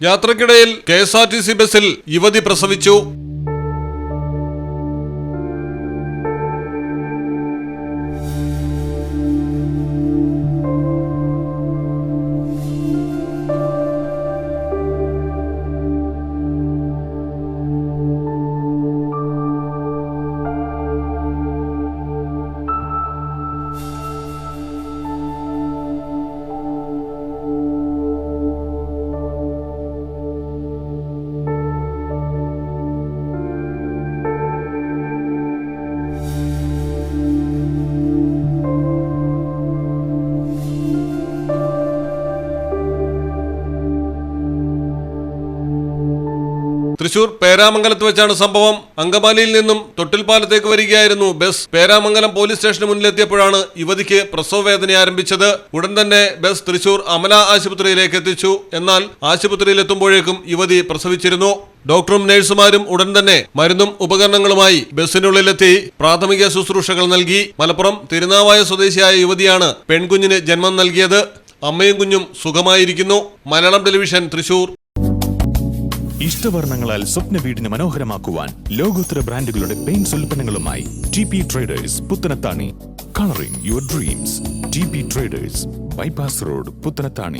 യാത്രക്കിടയിൽ KSRTC ബസിൽ യുവതി പ്രസവിച്ചു. തൃശൂർ പേരാമംഗലത്ത് വെച്ചാണ് സംഭവം. അങ്കമാലിയിൽ നിന്നും തൊട്ടിൽപ്പാലത്തേക്ക് വരികയായിരുന്നു ബസ്. പേരാമംഗലം പോലീസ് സ്റ്റേഷന് മുന്നിലെത്തിയപ്പോഴാണ് യുവതിക്ക് പ്രസവവേദന ആരംഭിച്ചത്. ഉടൻ തന്നെ ബസ് തൃശൂർ അമല ആശുപത്രിയിലേക്ക് എത്തിച്ചു. എന്നാൽ ആശുപത്രിയിൽ എത്തുമ്പോഴേക്കും യുവതി പ്രസവിച്ചിരുന്നു. ഡോക്ടറും നഴ്സുമാരും ഉടൻ തന്നെ മരുന്നും ഉപകരണങ്ങളുമായി ബസ്സിനുള്ളിലെത്തി പ്രാഥമിക ശുശ്രൂഷകൾ നൽകി. മലപ്പുറം തിരുനാവായ സ്വദേശിയായ യുവതിയാണ് പെൺകുഞ്ഞിന് ജന്മം നൽകിയത്. അമ്മയും കുഞ്ഞും സുഖമായിരിക്കുന്നു. മലയാളം ടെലിവിഷൻ, തൃശൂർ. ഇഷ്ടവർണ്ണങ്ങളാൽ സ്വപ്ന വീടിന് മനോഹരമാക്കുവാൻ ലോകോത്തര ബ്രാൻഡുകളുടെ പെയിന്റ്സ് ഉൽപ്പന്നങ്ങളുമായി TP traders, Puthanathani. Colouring your dreams. TP traders, bypass road, Puthanathani.